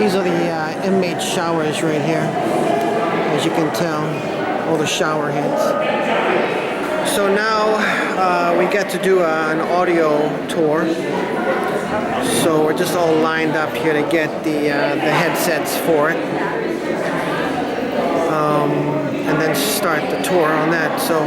These are the inmate showers right here. As you can tell, all the shower heads. So now we get to do an audio tour. So we're just all lined up here to get the headsets for it. And then start the tour on that. So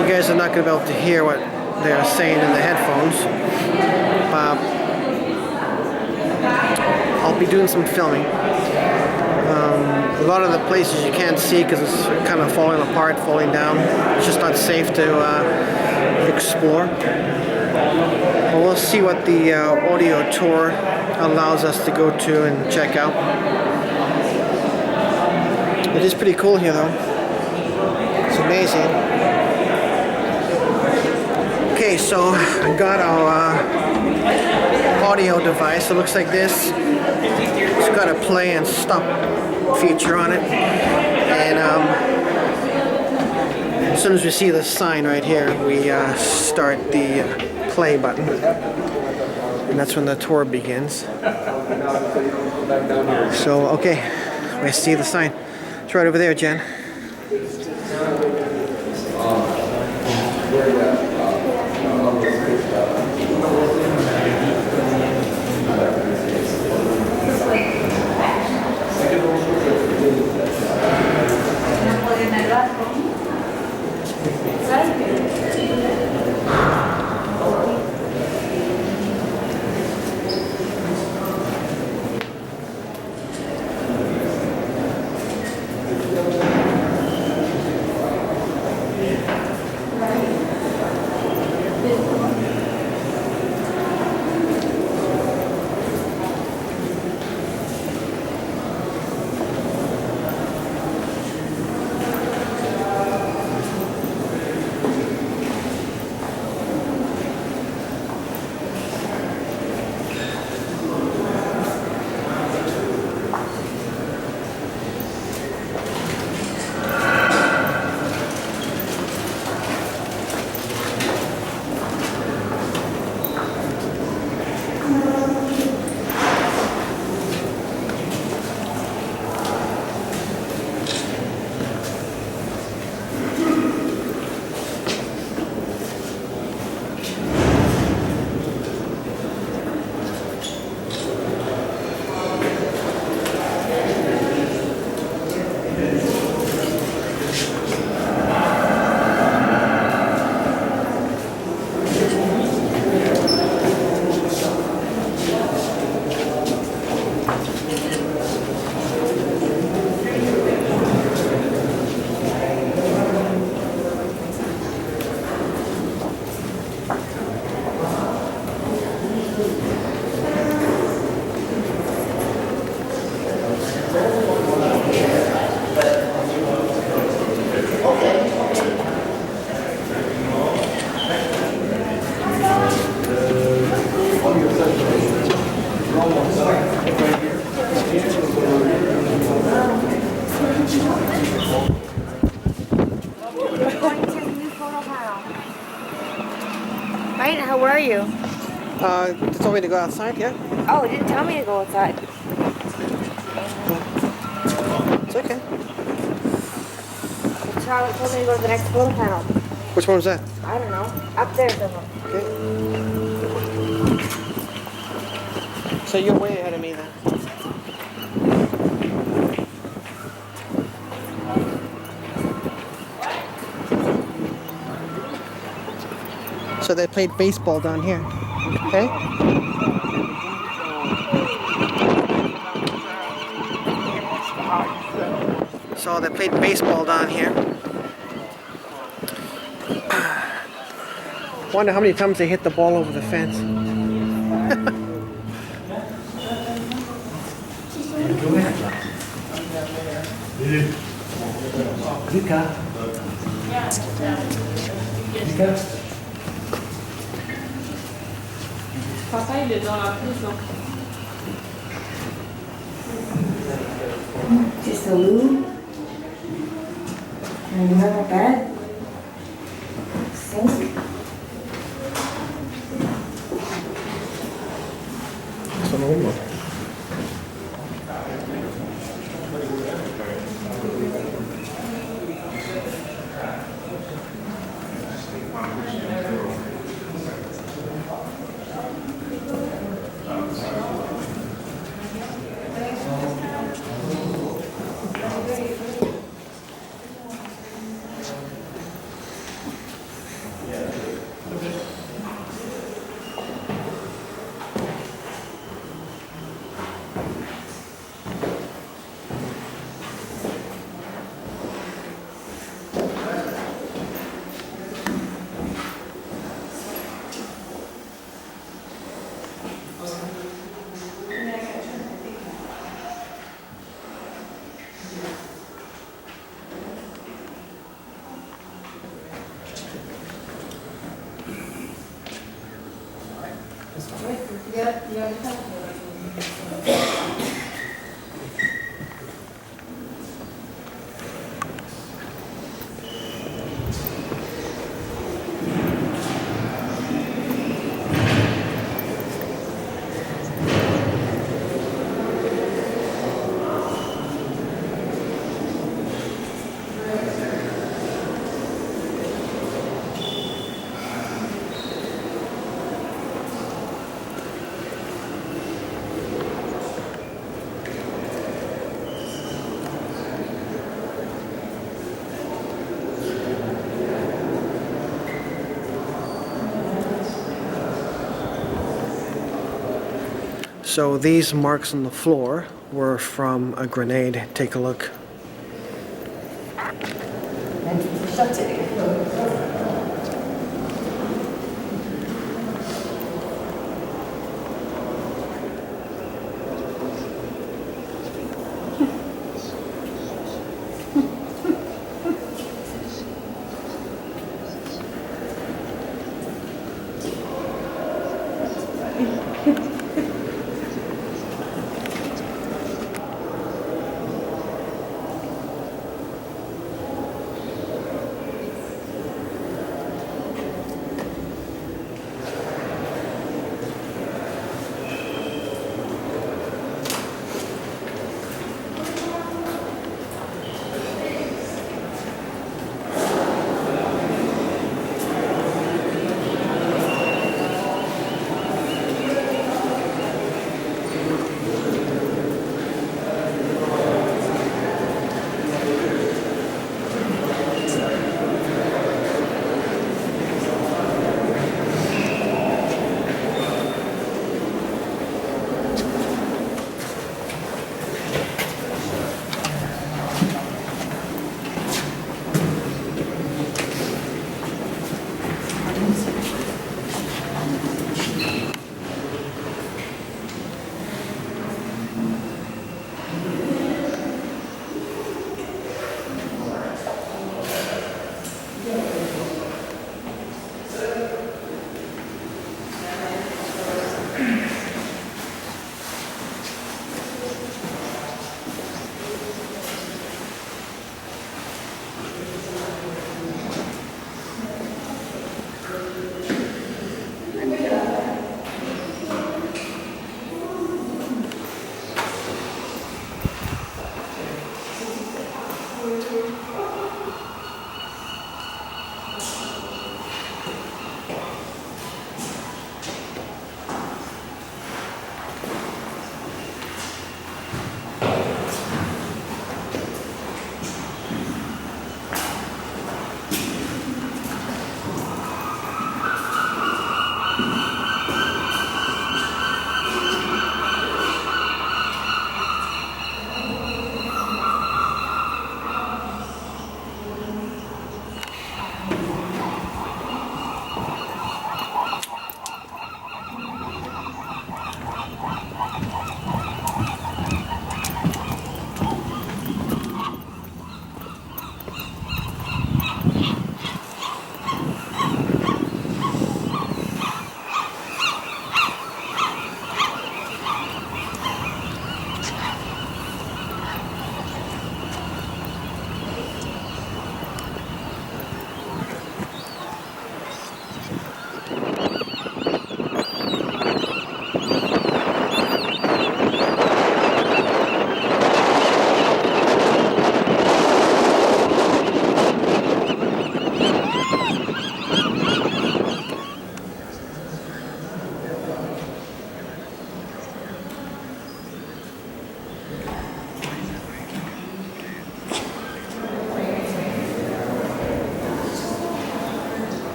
you guys are not going to be able to hear what they're saying in the headphones. I'll be doing some filming. A lot of the places you can't see because it's kind of falling apart, falling down. It's just not safe to explore. But we'll see what the audio tour allows us to go to and check out. It is pretty cool here though. It's amazing. Okay, so I got our audio device. It looks like this. It's got a play and stop feature on it. And as soon as we see the sign right here, we start the play button. And that's when the tour begins. So, okay, we see the sign. It's right over there, Jen. Right, how are you? They told me to go outside, yeah? Oh, it didn't tell me to go outside. It's okay. Charlie told me to go to the next photo panel. Which one was that? I don't know. Up there somewhere. Okay. So you're way ahead of me then. So they played baseball down here. Okay? So they played baseball down here. Wonder how many times they hit the ball over the fence. Papa, il est dans la prison. Just a loo. And you have a bed. Sink. Sono uno. So these marks on the floor were from a grenade. Take a look.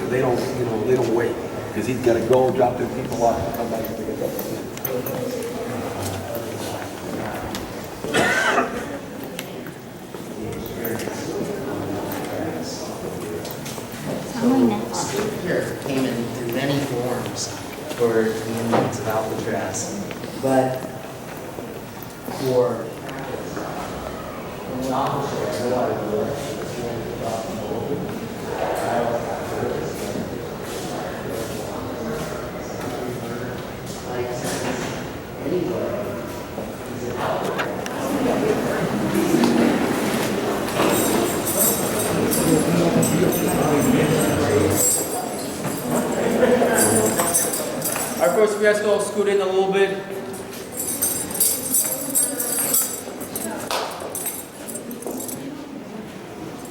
They don't, they don't wait because he's got to go drop their people off and come back and pick it up. Here came in many forms for the inmates of Alcatraz, but for the officers, what I do All right, first, you guys go scoot in a little bit.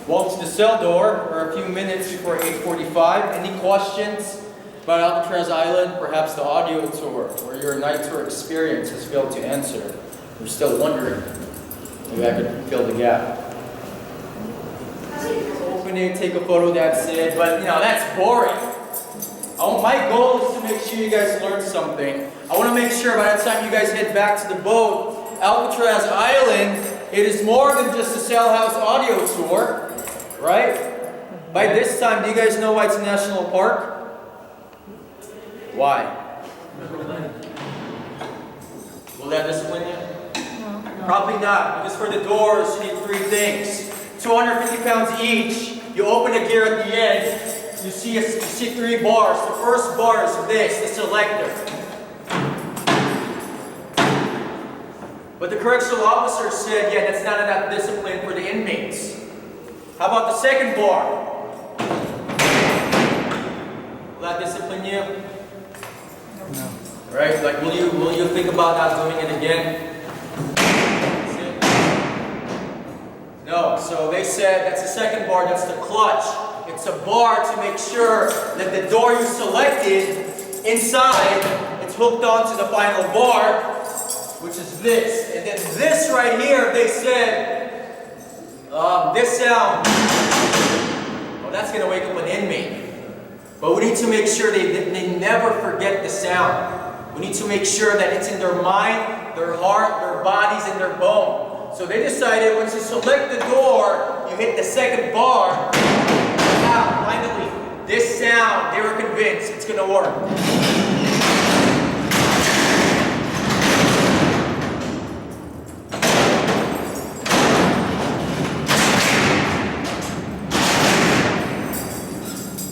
Walk to the cell door. We're a few minutes before 8:45. Any questions about Alcatraz Island? Perhaps the audio tour or your night tour experience has failed to answer. You're still wondering. Maybe I could fill the gap. Opening, take a photo, that's it. But that's boring. My goal is to make sure you guys learn something. I want to make sure by the time you guys head back to the boat, Alcatraz Island, it is more than just a Sail House audio tour, right? By this time, do you guys know why it's a national park? Why? Will that discipline you? No. Probably not, because for the doors, you need three things. 250 pounds each. You open the gear at the end. You see three bars. The first bar is the selector. But the correctional officer said, yeah, that's not enough discipline for the inmates. How about the second bar? Will that discipline you? No. Right? Like, will you think about not doing it again? No. So they said that's the second bar. That's the clutch. It's a bar to make sure that the door you selected inside, it's hooked onto the final bar, which is this. And then this right here, they said, this sound, well, that's going to wake up an inmate. But we need to make sure they never forget the sound. We need to make sure that it's in their mind, their heart, their bodies, and their bone. So they decided once you select the door, you hit the second bar. Finally, this sound, they were convinced it's going to work.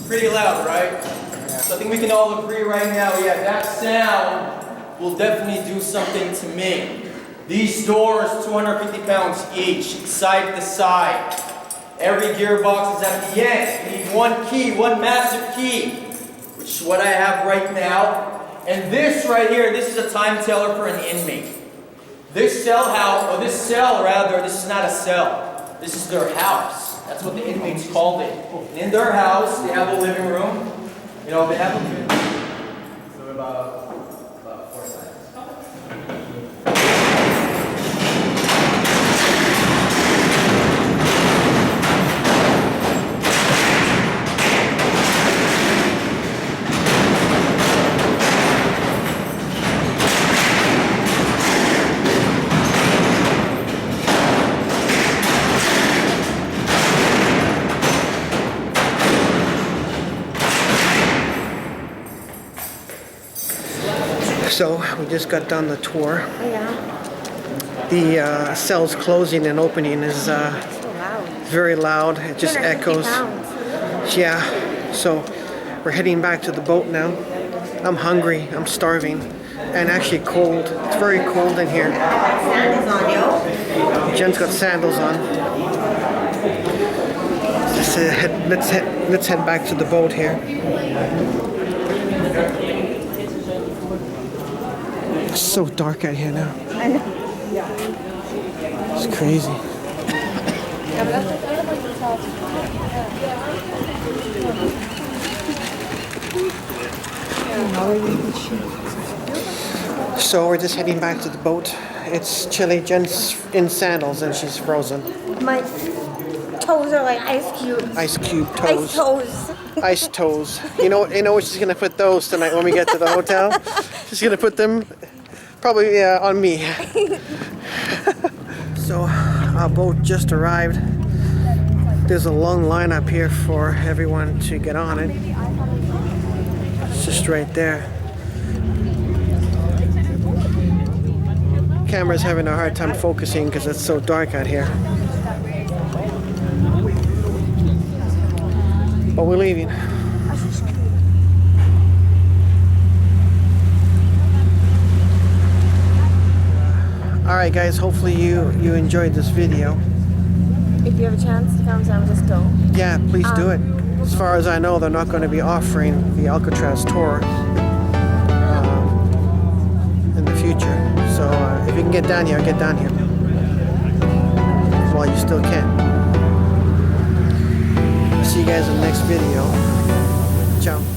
Pretty loud, right? Yeah. So I think we can all agree right now, yeah, that sound will definitely do something to me. These doors, 250 pounds each, side to side. Every gearbox is at the end. You need one key, one master key, which is what I have right now. And this right here, this is a time teller for an inmate. This cell, this is not a cell. This is their house. That's what the inmates called it. And in their house, they have a living room. They have a so about 4 sides. So we just got done the tour. Oh, yeah. The cell's closing and opening is So loud. very loud. It just 250 echoes. pounds. Yeah. So we're heading back to the boat now. I'm hungry. I'm starving. And actually cold. It's very cold in here. Sandals on, yo. Jen's got sandals on. let's head back to the boat here. It's so dark out here now. It's crazy. So we're just heading back to the boat. It's chilly. Jen's in sandals and she's frozen. My toes are like ice cubes. Ice cube Ice toes. toes. Ice toes. You know where she's gonna put those tonight when we get to the hotel? She's gonna put them probably on me. So our boat just arrived. There's a long line up here for everyone to get on it. It's just right there. Camera's having a hard time focusing because it's so dark out here. But we're leaving. Alright guys, hopefully you enjoyed this video. If you have a chance to come to San Francisco. Yeah, please do it. As far as I know, they're not going to be offering the Alcatraz tour in the future. So if you can get down here, get down here while you still can. See you guys in the next video. Ciao.